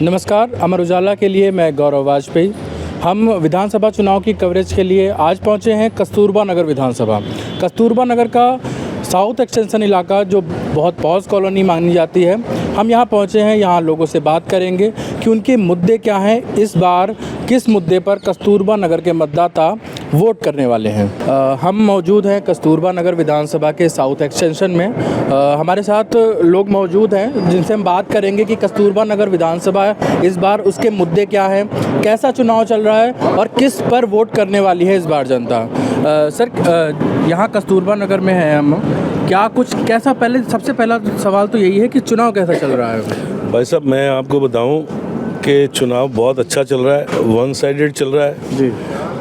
नमस्कार, अमर उजाला के लिए मैं गौरव वाजपेयी। हम विधानसभा चुनाव की कवरेज के लिए आज पहुंचे हैं कस्तूरबा नगर विधानसभा। कस्तूरबा नगर का साउथ एक्सटेंशन इलाका जो बहुत पॉज कॉलोनी मानी जाती है, हम यहां पहुंचे हैं। यहां लोगों से बात करेंगे कि उनके मुद्दे क्या हैं, इस बार किस मुद्दे पर कस्तूरबा नगर के मतदाता वोट करने वाले हैं। हम मौजूद हैं कस्तूरबा नगर विधानसभा के साउथ एक्सटेंशन में। हमारे साथ लोग मौजूद हैं जिनसे हम बात करेंगे कि कस्तूरबा नगर विधानसभा इस बार उसके मुद्दे क्या हैं, कैसा चुनाव चल रहा है और किस पर वोट करने वाली है इस बार जनता। सर, यहाँ कस्तूरबा नगर में है हम, क्या कुछ कैसा, पहले सबसे पहला सवाल तो यही है कि चुनाव कैसा चल रहा है? भाई साहब, मैं आपको बताऊं कि चुनाव बहुत अच्छा चल रहा है, वन साइडेड चल रहा है जी।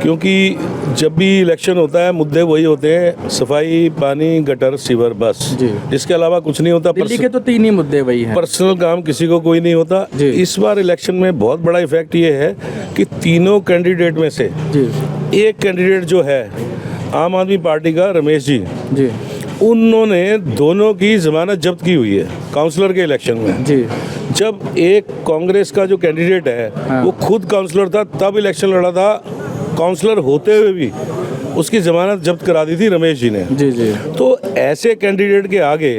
क्योंकि जब भी इलेक्शन होता है मुद्दे वही होते हैं, सफाई, पानी, गटर, सीवर, बस जी। इसके अलावा कुछ नहीं होता। दिल्ली के तो 3 ही मुद्दे वही हैं। पर्सनल काम किसी को कोई नहीं होता। जी। इस बार इलेक्शन में बहुत बड़ा इफेक्ट ये है कि तीनों कैंडिडेट में से जी एक कैंडिडेट जो है आम आदमी पार्टी का, रमेश जी, जी उन्होंने दोनों की जमानत जब्त की हुई है काउंसलर के इलेक्शन में। जी। जब एक कांग्रेस का जो कैंडिडेट है हाँ। वो खुद काउंसलर था, तब इलेक्शन लड़ा था, काउंसलर होते हुए भी उसकी जमानत जब्त करा दी थी रमेश जी ने। जी जी। तो ऐसे कैंडिडेट के आगे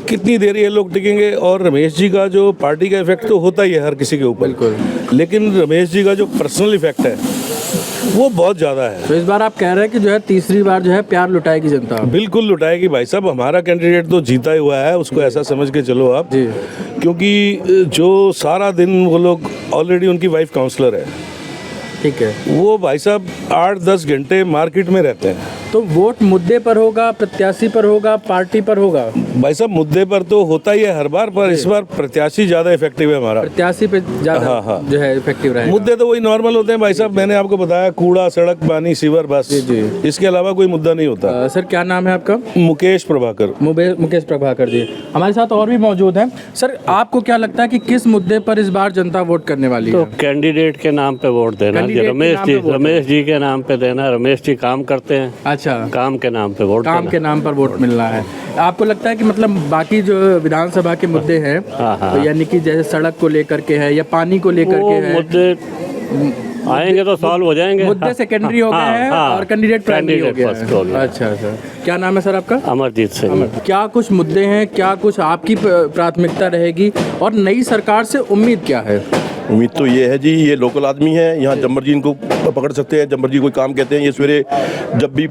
कितनी देर ये लोग टिकेंगे। और रमेश जी का जो पार्टी का इफेक्ट तो होता ही है हर किसी के ऊपर, बिल्कुल, लेकिन रमेश जी का जो पर्सनल इफेक्ट है वो बहुत ज़्यादा है। तो इस बार आप कह रहे हैं कि जो है तीसरी बार जो है प्यार लुटाएगी जनता? बिल्कुल लुटाएगी भाई साहब। हमारा कैंडिडेट तो जीता ही हुआ है, उसको ऐसा समझ के चलो आप जी। क्योंकि जो सारा दिन वो लोग, ऑलरेडी उनकी वाइफ काउंसलर है, ठीक है। वो भाई साहब 8-10 घंटे मार्केट में रहते हैं। तो वोट मुद्दे पर होगा, प्रत्याशी पर होगा, पार्टी पर होगा? भाई साहब, मुद्दे पर तो होता ही है हर बार, पर इस बार प्रत्याशी ज्यादा इफेक्टिव है हमारा। प्रत्याशी पे ज्यादा हाँ। जो है इफेक्टिव रहेगा। मुद्दे तो वही नॉर्मल होते हैं भाई साहब, मैंने आपको बताया, कूड़ा, सड़क, पानी, सीवर, बस। जी। इसके अलावा कोई मुद्दा नहीं होता। सर, क्या नाम है आपका? मुकेश प्रभाकर। मुकेश प्रभाकर जी हमारे साथ और भी मौजूद हैं। सर, आपको क्या लगता है कि किस मुद्दे पर इस बार जनता वोट करने वाली है? तो कैंडिडेट के नाम पे वोट देना, रमेश जी के नाम पे देना। रमेश जी काम करते हैं। अच्छा, काम के नाम पे वोट, काम के नाम पर वोट मिल रहा है। आपको लगता है कि मतलब बाकी जो विधानसभा के मुद्दे हैं, तो यानी कि जैसे सड़क को लेकर के है या पानी को लेकर के है, मुद्दे आएंगे तो सॉल्व हो जाएंगे। मुद्दे सेकेंडरी हो गए हैं और कैंडिडेट प्राइमरी हो गया है। अच्छा सर, क्या नाम है सर आपका? अमरजीत सिंह। क्या कुछ मुद्दे हैं, क्या कुछ आपकी प्राथमिकता रहेगी और नई सरकार से उम्मीद क्या है? उम्मीद तो ये है जी, ये लोकल आदमी है, यहाँ जम्मर जी इनको पकड़ सकते हैं। जम्मर जी कोई काम कहते हैं, ये सवेरे जब भी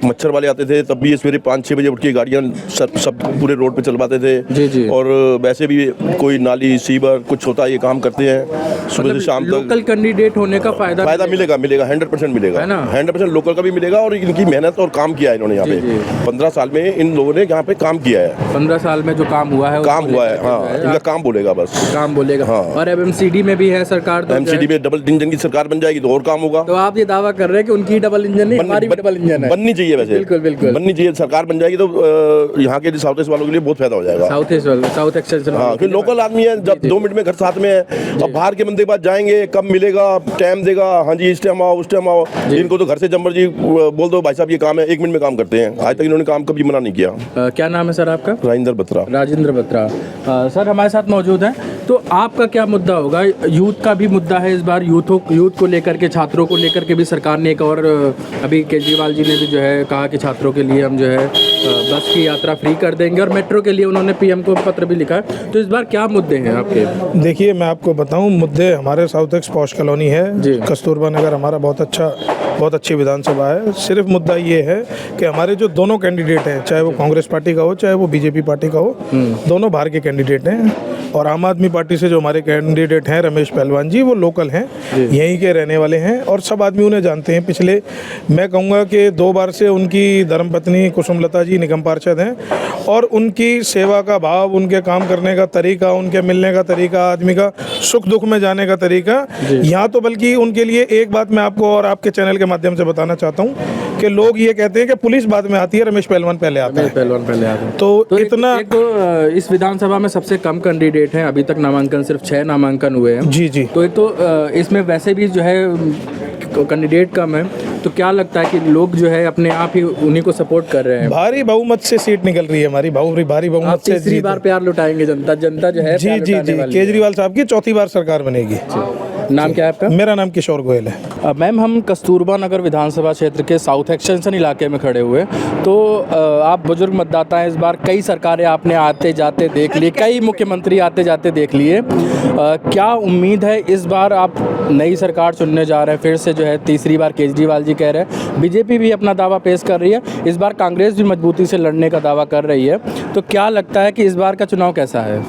मच्छर वाले आते थे तब भी ये सवेरे 5-6 बजे उठ के गाड़ियाँ सब पूरे रोड पे चलवाते थे। जी जी। और वैसे भी कोई नाली, सीवर कुछ होता है, ये काम करते हैं सुबह से शाम तक। लोकल कैंडिडेट होने का फायदा मिलेगा 100% मिलेगा, 100% लोकल का भी मिलेगा। और इनकी मेहनत और काम किया है इन्होंने यहाँ पे 15 साल में, इन लोगों ने यहाँ पे काम किया है। 15 साल में जो काम हुआ है, हाँ, इनका काम बोलेगा, बस काम बोलेगा। हाँ। और एमसीडी में भी है सरकार, तो एमसीडी में डबल इंजन की सरकार बन जाएगी तो और काम होगा। तो आप ये दावा कर रहे हैं कि उनकी डबल इंजन नहीं, हमारी भी डबल इंजन है। बननी चाहिए, वैसे बिल्कुल बिल्कुल बननी चाहिए। सरकार बन जाएगी तो यहाँ के साउथ ईस्ट वालों के लिए बहुत फायदा हो जाएगा। South extension. हाँ, फिर लोकल आदमी है, जब 2 मिनट में घर साथ में है। अब बाहर के बंदे के पास जाएंगे, कब मिलेगा, टाइम देगा, हाँ जी इस टाइम आओ, उस टाइम आओ। इनको तो घर से जम्मर जी बोल दो, भाई साहब ये काम है, 1 मिनट में काम करते हैं। आज तक इन्होंने काम कभी मना नहीं किया। क्या नाम है सर आपका? राजेंद्र बत्रा। सर, हमारे साथ मौजूद हैं। तो आपका क्या मुद्दा होगा? यूथ का भी मुद्दा है इस बार, यूथ को लेकर के, छात्रों को लेकर के भी सरकार ने एक और, अभी केजरीवाल जी ने भी जो है कहा कि छात्रों के लिए हम जो है बस की यात्रा फ्री कर देंगे, और मेट्रो के लिए उन्होंने पीएम को पत्र भी लिखा है। तो इस बार क्या मुद्दे हैं आपके? देखिए, मैं आपको बताऊं, मुद्दे हमारे साउथ एक्स पॉश कॉलोनी है, कस्तूरबा नगर हमारा बहुत अच्छी विधानसभा है। सिर्फ मुद्दा ये है कि हमारे जो दोनों कैंडिडेट हैं, चाहे वो कांग्रेस पार्टी का हो चाहे वो बीजेपी पार्टी का हो, दोनों बाहर के कैंडिडेट हैं। और आम आदमी पार्टी से जो हमारे कैंडिडेट हैं रमेश पहलवान जी, वो लोकल हैं, यहीं के रहने वाले हैं और सब आदमी उन्हें जानते हैं। पिछले, मैं कहूँगा कि 2 बार से उनकी धर्मपत्नी कुसुमलता जी निगम पार्षद हैं, और उनकी सेवा का भाव, उनके काम करने का तरीका, उनके मिलने का तरीका, आदमी का सुख दुख में जाने का तरीका, यहाँ तो बल्कि उनके लिए एक बात मैं आपको और आपके चैनल के माध्यम से बताना चाहता हूँ कि लोग ये कहते हैं कि पुलिस बाद में आती है, रमेश पहलवान पहले आता है। तो इतना इस विधानसभा में सबसे कम कैंडिडेट हैं, अभी तक नामांकन सिर्फ 6 नामांकन हुए हैं। जी। तो एक तो इसमें वैसे भी जो है कैंडिडेट कम है, तो क्या लगता है कि लोग जो है अपने आप ही उन्हीं को सपोर्ट कर रहे हैं? भारी बहुमत से सीट निकल रही है हमारी, भारी आप बहुमत से तीसरी जीत। बार प्यार लुटाएंगे, जनता जो है जी प्यार जी लुटाने जी, वाली है। केजरीवाल साहब की चौथी बार सरकार बनेगी। नाम क्या है आपका? मेरा नाम किशोर गोयल है। मैम, हम कस्तूरबा नगर विधानसभा क्षेत्र के साउथ एक्सटेंशन इलाके में खड़े हुए, तो आप बुजुर्ग मतदाता हैं। इस बार कई सरकारें आपने आते जाते देख ली, कई मुख्यमंत्री आते जाते देख लिए। क्या उम्मीद है इस बार आप नई सरकार चुनने जा रहे हैं? फिर से जो है तीसरी बार केजरीवाल जी कह रहे हैं, बीजेपी भी अपना दावा पेश कर रही है, इस बार कांग्रेस भी मजबूती से लड़ने का दावा कर रही है। तो क्या लगता है कि इस बार का चुनाव कैसा है?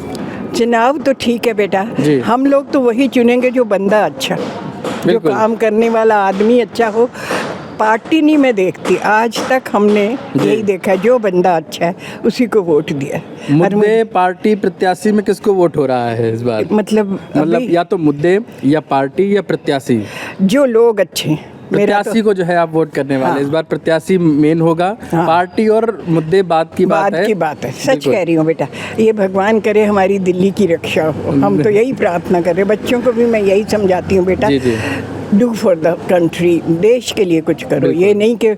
चुनाव तो ठीक है बेटा, जी। हम लोग तो वही चुनेंगे जो बंदा अच्छा, जो बिल्कुल। काम करने वाला आदमी अच्छा हो। पार्टी नहीं मैं देखती, आज तक हमने यही देखा है, जो बंदा अच्छा है उसी को वोट दिया। मुद्दे, पार्टी, प्रत्याशी में किसको वोट हो रहा है इस बार? मतलब या तो मुद्दे या पार्टी या प्रत्याशी? जो लोग अच्छे हैं। मेरा प्रत्याशी को जो है आप वोट करने वाले, हाँ। इस बार प्रत्याशी मेन होगा। हाँ। पार्टी और मुद्दे बाद की बात है। की बात है, सच बिल्कुल। कह रही हूँ बेटा। ये भगवान करे हमारी दिल्ली की रक्षा हो, हम तो यही प्रार्थना कर रहे हैं। बच्चों को भी मैं यही समझाती हूँ बेटा, जी, जी। डू फॉर द कंट्री, देश के लिए कुछ करो। ये नहीं कि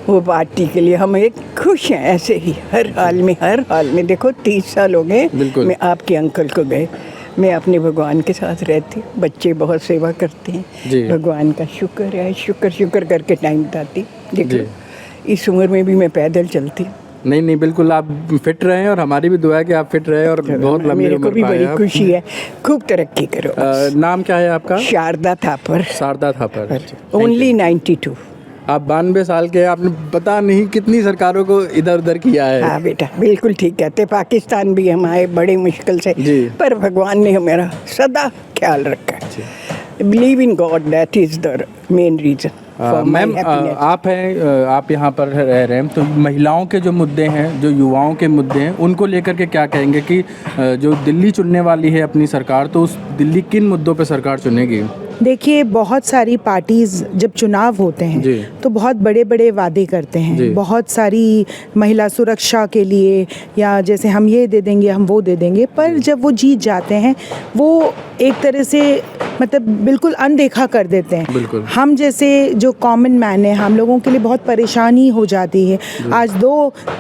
वो पार्टी के लिए। हम एक खुश हैं ऐसे ही हर हाल में। देखो 30 साल हो गए बिल्कुल। मैं आपके अंकल को गए, मैं अपने भगवान के साथ रहती हूँ। बच्चे बहुत सेवा करते जी। हैं, भगवान का शुक्र है। शुक्र करके टाइम बिताती। जी। देखो इस उम्र में भी मैं पैदल चलती हूँ। नहीं, बिल्कुल आप फिट रहे और हमारी भी दुआ है कि आप फिट रहे और बहुत लंबी मेरे को उम्र भी पाए बड़ी आप। खुशी है, खूब तरक्की करो। नाम क्या है आपका? शारदा थापर, शारदा थापर। ओनली 92। आप 92 साल के हैं, आपने पता नहीं कितनी सरकारों को इधर उधर किया है। हाँ बेटा, बिल्कुल ठीक कहते। पाकिस्तान भी हम आए बड़ी मुश्किल से, जी। पर भगवान ने हमारा सदा ख्याल रखा है। Believe in God, that is the main reason. Ma'am, आप यहाँ पर रह रहे हैं, तो महिलाओं के जो मुद्दे हैं, जो युवाओं के मुद्दे हैं, उनको लेकर के क्या कहेंगे कि जो दिल्ली चुनने वाली है अपनी सरकार, तो उस दिल्ली किन मुद्दों पे सरकार चुनेगी? देखिए, बहुत सारी पार्टीज़ जब चुनाव होते जी। हैं तो बहुत बड़े बड़े वादे करते जी। हैं, बहुत सारी महिला सुरक्षा के लिए, या जैसे हम ये दे देंगे, हम वो दे देंगे, पर जब वो जीत जाते हैं वो एक तरह से मतलब बिल्कुल अनदेखा कर देते हैं। बिल्कुल। हम जैसे जो कॉमन मैन है, हम लोगों के लिए बहुत परेशानी हो जाती है। आज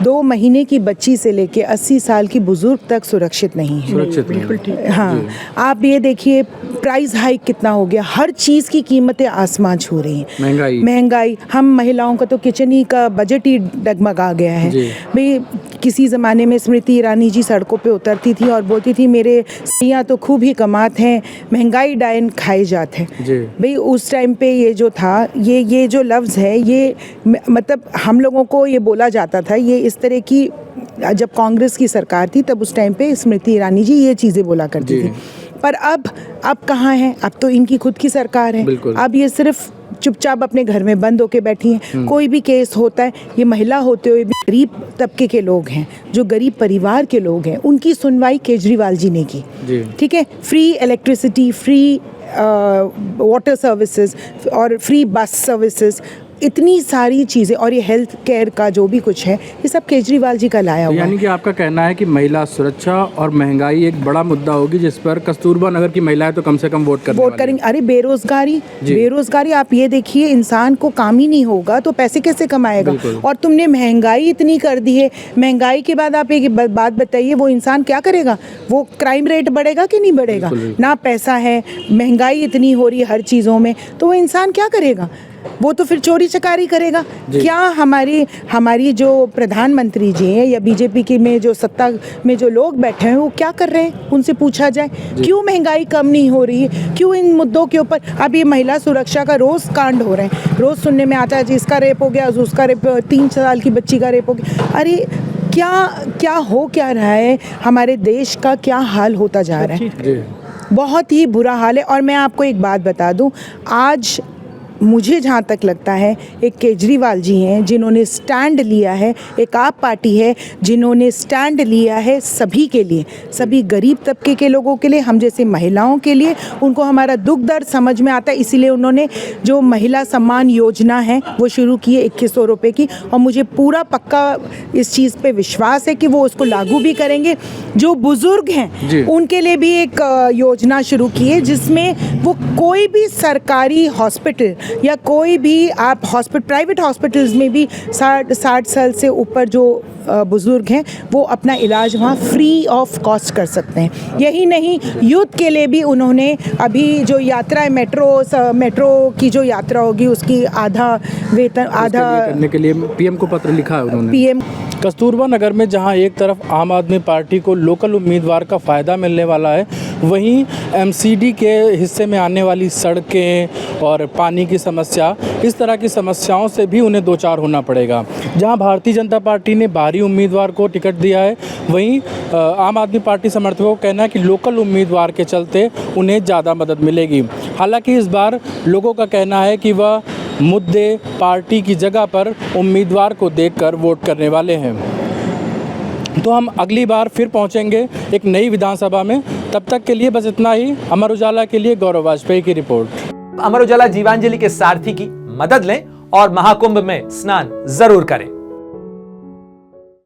दो महीने की बच्ची से लेके 80 साल की बुजुर्ग तक सुरक्षित नहीं है। सुरक्षित नहीं। हाँ, आप ये देखिए प्राइस हाइक कितना हो गया, हर चीज़ की कीमतें आसमान छू रही हैं। महंगाई, हम महिलाओं का तो किचन ही का बजट ही डगमगा गया है। भाई किसी ज़माने में स्मृति ईरानी जी सड़कों पे उतरती थी और बोलती थी मेरे सैया तो खूब ही कमात हैं, महंगाई डायन खाए जाते हैं। भाई उस टाइम पे ये जो था, ये जो लफ्ज़ है, ये मतलब हम लोगों को ये बोला जाता था, ये इस तरह की, जब कांग्रेस की सरकार थी तब उस टाइम पे स्मृति ईरानी जी ये चीज़ें बोला करती थी। पर अब कहाँ हैं? अब तो इनकी खुद की सरकार है। अब ये सिर्फ चुपचाप अपने घर में बंद होके बैठी हैं। कोई भी केस होता है, ये महिला होते हुए भी गरीब तबके के लोग हैं, जो गरीब परिवार के लोग हैं, उनकी सुनवाई केजरीवाल जी ने की। ठीक है, free electricity, free water services और फ्री बस सर्विसेज, इतनी सारी चीज़ें, और ये हेल्थ केयर का जो भी कुछ है, ये सब केजरीवाल जी का लाया हुआ है। यानी कि आपका कहना है कि महिला सुरक्षा और महंगाई एक बड़ा मुद्दा होगी, जिस पर कस्तूरबा नगर की महिलाएं तो कम से कम वोट करेंगे। अरे बेरोजगारी आप ये देखिए, इंसान को काम ही नहीं होगा तो पैसे कैसे कमाएगा? और तुमने महंगाई इतनी कर दी है, महंगाई के बाद आप एक बात बताइए, वो इंसान क्या करेगा? वो क्राइम रेट बढ़ेगा कि नहीं बढ़ेगा? ना पैसा है, महंगाई इतनी हो रही है हर चीज़ों में, तो वो इंसान क्या करेगा? वो तो फिर चोरी चकारी करेगा। क्या हमारी जो प्रधानमंत्री जी हैं या बीजेपी की में जो सत्ता में जो लोग बैठे हैं, वो क्या कर रहे हैं? उनसे पूछा जाए, क्यों महंगाई कम नहीं हो रही है? क्यों इन मुद्दों के ऊपर अब ये महिला सुरक्षा का रोज़ कांड हो रहे हैं? रोज़ सुनने में आता है जी इसका रेप हो गया, उसका रेप, 3 साल की बच्ची का रेप हो गया। अरे क्या हो क्या रहा है? हमारे देश का क्या हाल होता जा रहा है? बहुत ही बुरा हाल है। और मैं आपको एक बात बता दूं, आज मुझे जहाँ तक लगता है, एक केजरीवाल जी हैं जिन्होंने स्टैंड लिया है, एक आप पार्टी है जिन्होंने स्टैंड लिया है सभी के लिए, सभी गरीब तबके के लोगों के लिए, हम जैसे महिलाओं के लिए। उनको हमारा दुख दर्द समझ में आता है, इसीलिए उन्होंने जो महिला सम्मान योजना है वो शुरू की है 2100 रुपये की, और मुझे पूरा पक्का इस चीज़ पे विश्वास है कि वो उसको लागू भी करेंगे। जो बुज़ुर्ग हैं उनके लिए भी एक योजना शुरू की है, जिसमें वो कोई भी सरकारी हॉस्पिटल या कोई भी आप प्राइवेट हॉस्पिटल्स में भी 60 साल से ऊपर जो बुज़ुर्ग हैं वो अपना इलाज वहाँ फ्री ऑफ कॉस्ट कर सकते हैं। यही नहीं, यूथ के लिए भी उन्होंने अभी जो यात्रा है मेट्रो की जो यात्रा होगी उसकी आधा वेतन करने के लिए पीएम को पत्र लिखा है उन्होंने। पीएम कस्तूरबा नगर में जहां एक तरफ आम आदमी पार्टी को लोकल उम्मीदवार का फ़ायदा मिलने वाला है, वहीं एमसीडी के हिस्से में आने वाली सड़कें और पानी की समस्या, इस तरह की समस्याओं से भी उन्हें दो चार होना पड़ेगा। जहां भारतीय जनता पार्टी ने बाहरी उम्मीदवार को टिकट दिया है, वहीं आम आदमी पार्टी समर्थकों का कहना है कि लोकल उम्मीदवार के चलते उन्हें ज़्यादा मदद मिलेगी। हालांकि इस बार लोगों का कहना है कि वह मुद्दे पार्टी की जगह पर उम्मीदवार को देखकर वोट करने वाले हैं। तो हम अगली बार फिर पहुंचेंगे एक नई विधानसभा में। तब तक के लिए बस इतना ही। अमर उजाला के लिए गौरव वाजपेयी की रिपोर्ट। अमर उजाला जीवांजलि के सारथी की मदद लें और महाकुंभ में स्नान जरूर करें।